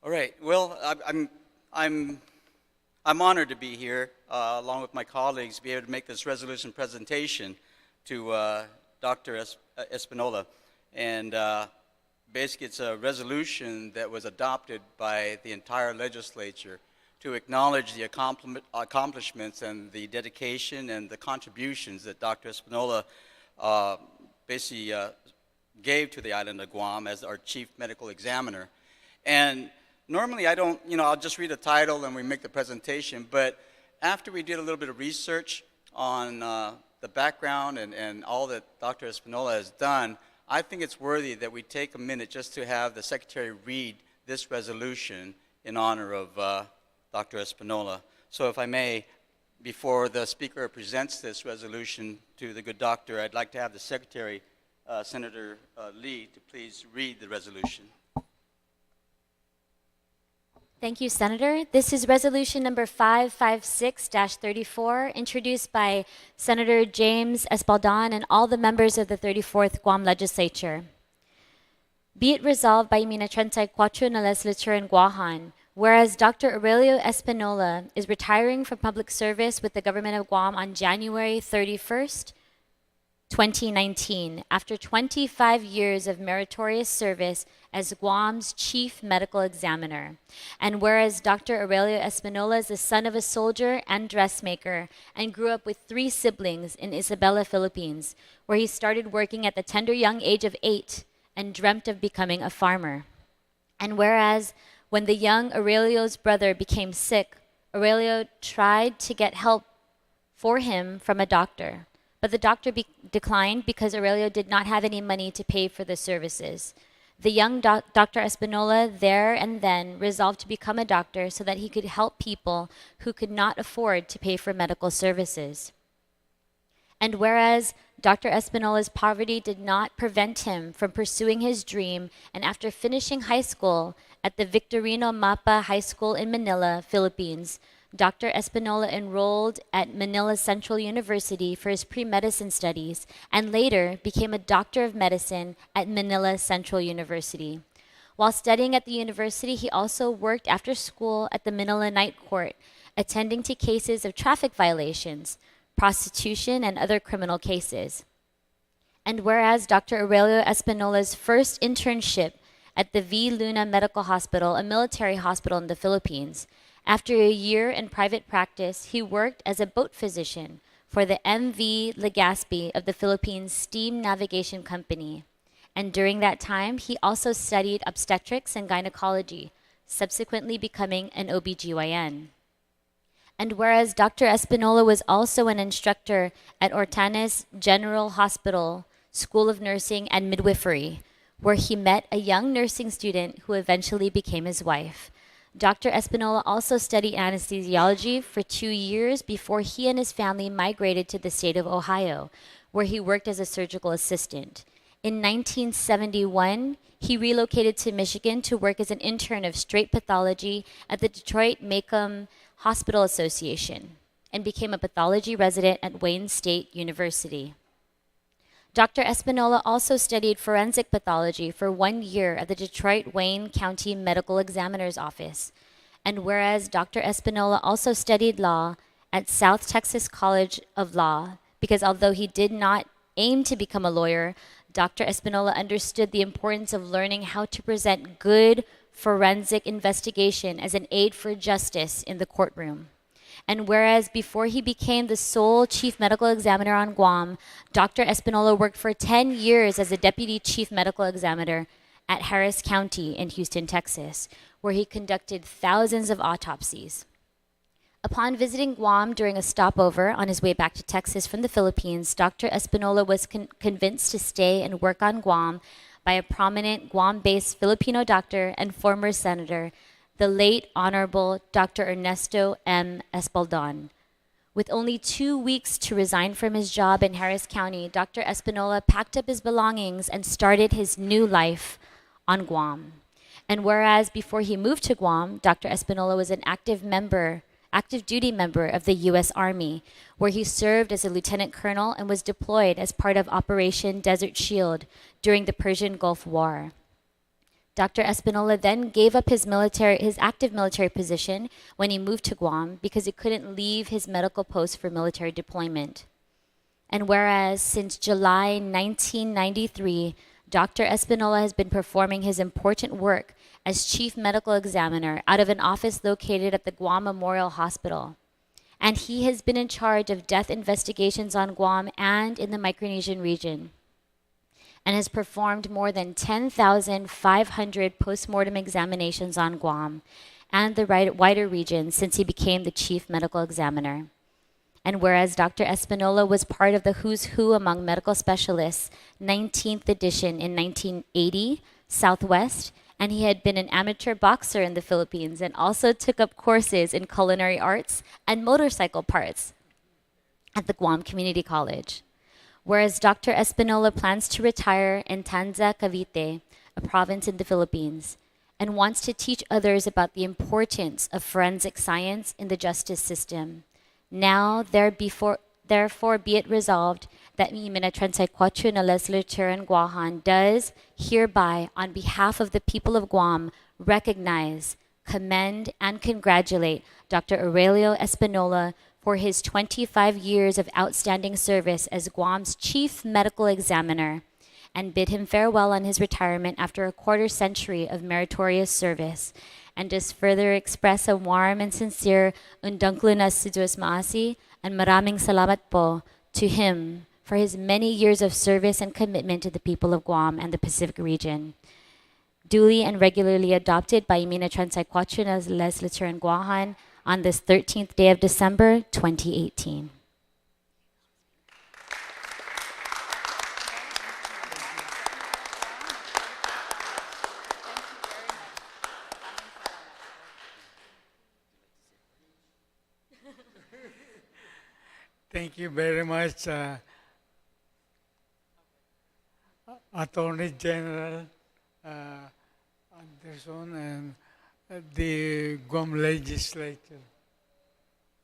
All right. Well, I'm honored to be here, along with my colleagues, to be able to make this resolution presentation to Dr. Espinola. And basically, it's a resolution that was adopted by the entire legislature to acknowledge the accomplishments and the dedication and the contributions that Dr. Espinola basically gave to the island of Guam as our Chief Medical Examiner. And normally I don't, I'll just read the title and we make the presentation, but after we did a little bit of research on the background and all that Dr. Espinola has done, I think it's worthy that we take a minute just to have the Secretary read this resolution in honor of Dr. Espinola. So if I may, before the Speaker presents this resolution to the good doctor, I'd like to have the Secretary, Senator Lee, to please read the resolution. Thank you, Senator. This is resolution number 556-34, introduced by Senator James Espaldon and all the members of the 34th Guam Legislature. Be it resolved by Mina 34 na Legislature in Guahan, whereas Dr. Aurelio Espinola is retiring from public service with the government of Guam on January 31st, 2019, after 25 years of meritorious service as Guam's Chief Medical Examiner. And whereas Dr. Aurelio Espinola is the son of a soldier and dressmaker and grew up with 3 siblings in Isabela, Philippines, where he started working at the tender young age of 8 and dreamt of becoming a farmer. And whereas when the young Aurelio's brother became sick, Aurelio tried to get help for him from a doctor. But the doctor declined because Aurelio did not have any money to pay for the services. The young Dr. Espinola there and then resolved to become a doctor so that he could help people who could not afford to pay for medical services. And whereas Dr. Espinola's poverty did not prevent him from pursuing his dream, and after finishing high school at the Victorino Mapa High School in Manila, Philippines, Dr. Espinola enrolled at Manila Central University for his pre-medicine studies and later became a doctor of medicine at Manila Central University. While studying at the university, he also worked after school at the Manila Night Court, attending to cases of traffic violations, prostitution, and other criminal cases. And whereas Dr. Aurelio Espinola's first internship at the V. Luna Medical Hospital, a military hospital in the Philippines, after a year in private practice, he worked as a boat physician for the MV Legazpi of the Philippines Steam Navigation Company. And during that time, he also studied obstetrics and gynecology, subsequently becoming an OBGYN. And whereas Dr. Espinola was also an instructor at Ortanes General Hospital, School of Nursing and Midwifery, where he met a young nursing student who eventually became his wife. Dr. Espinola also studied anesthesiology for 2 years before he and his family migrated to the state of Ohio, where he worked as a surgical assistant. In 1971, he relocated to Michigan to work as an intern of straight pathology at the Detroit-Macomb Hospital Association and became a pathology resident at Wayne State University. Dr. Espinola also studied forensic pathology for 1 year at the Detroit-Wayne County Medical Examiner's Office. And whereas Dr. Espinola also studied law at South Texas College of Law, because although he did not aim to become a lawyer, Dr. Espinola understood the importance of learning how to present good forensic investigation as an aid for justice in the courtroom. And whereas before he became the sole Chief Medical Examiner on Guam, Dr. Espinola worked for 10 years as a Deputy Chief Medical Examiner at Harris County in Houston, Texas, where he conducted thousands of autopsies. Upon visiting Guam during a stopover on his way back to Texas from the Philippines, Dr. Espinola was convinced to stay and work on Guam by a prominent Guam-based Filipino doctor and former senator, the late Honorable Dr. Ernesto M. Espaldon. With only 2 weeks to resign from his job in Harris County, Dr. Espinola packed up his belongings and started his new life on Guam. And whereas before he moved to Guam, Dr. Espinola was an active duty member of the U.S. Army, where he served as a lieutenant colonel and was deployed as part of Operation Desert Shield during the Persian Gulf War. Dr. Espinola then gave up his active military position when he moved to Guam because he couldn't leave his medical post for military deployment. And whereas since July 1993, Dr. Espinola has been performing his important work as Chief Medical Examiner out of an office located at the Guam Memorial Hospital. And he has been in charge of death investigations on Guam and in the Micronesian region, and has performed more than 10,500 postmortem examinations on Guam and the wider region since he became the Chief Medical Examiner. And whereas Dr. Espinola was part of the Who's Who among medical specialists 19th edition in 1980, Southwest, and he had been an amateur boxer in the Philippines and also took up courses in culinary arts and motorcycle parts at the Guam Community College. Whereas Dr. Espinola plans to retire in Tanza, Cavite, a province in the Philippines, and wants to teach others about the importance of forensic science in the justice system. Now, therefore, be it resolved that Mimina Transaiquatro na Legislaturan Guahan does hereby, on behalf of the people of Guam, recognize, commend, and congratulate Dr. Aurelio Espinola for his 25 years of outstanding service as Guam's Chief Medical Examiner, and bid him farewell on his retirement after a quarter-century of meritorious service, and does further express a warm and sincere undanglo na assiduous maasi and maraming salamat po to him for his many years of service and commitment to the people of Guam and the Pacific region. Duly and regularly adopted by Imina Transaiquatro na Legislaturan Guahan on this 13th day of December, 2018. Thank you very much, Attorney General Anderson and the Guam Legislature.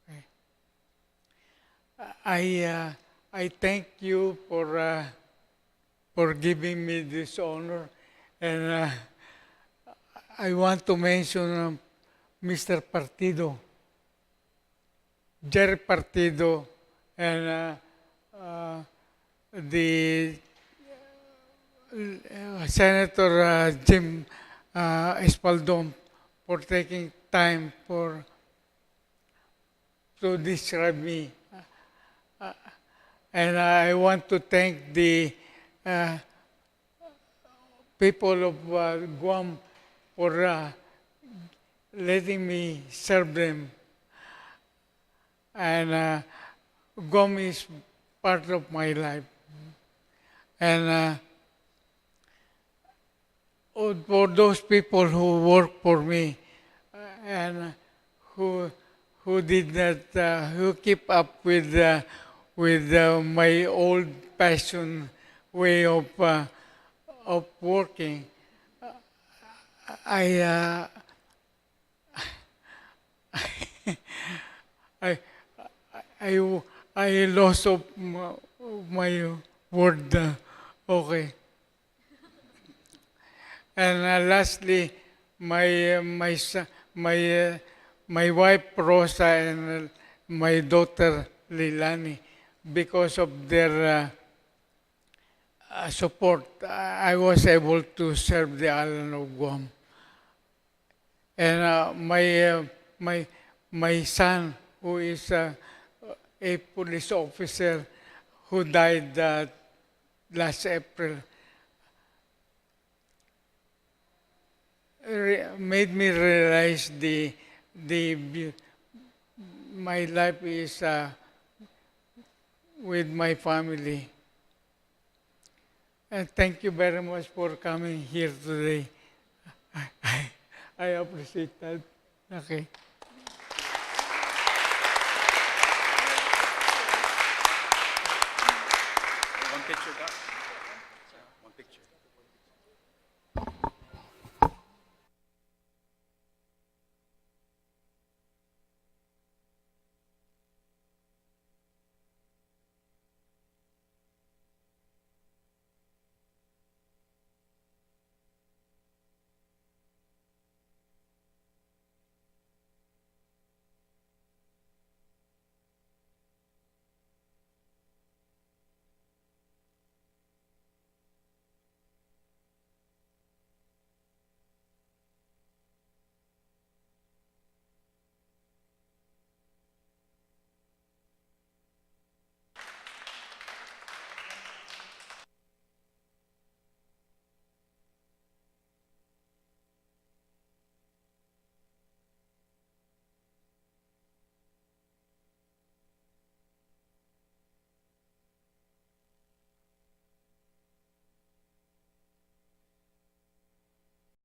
Okay. I thank you for giving me this honor, and I want to mention Mr. Partido, Jerry Partido, and the Senator Jim Espaldon for taking time to describe me. And I want to thank the people of Guam for letting me serve them. And Guam is part of my life. And for those people who work for me and who did not, who keep up with my old passion way of working, I lost of my word. Okay. And lastly, my wife Rosa and my daughter Leilani, because of their support, I was able to serve the island of Guam. And my son, who is a police officer who died last April, made me realize my life is with my family. And thank you very much for coming here today. I appreciate that. Okay. One picture, Doc.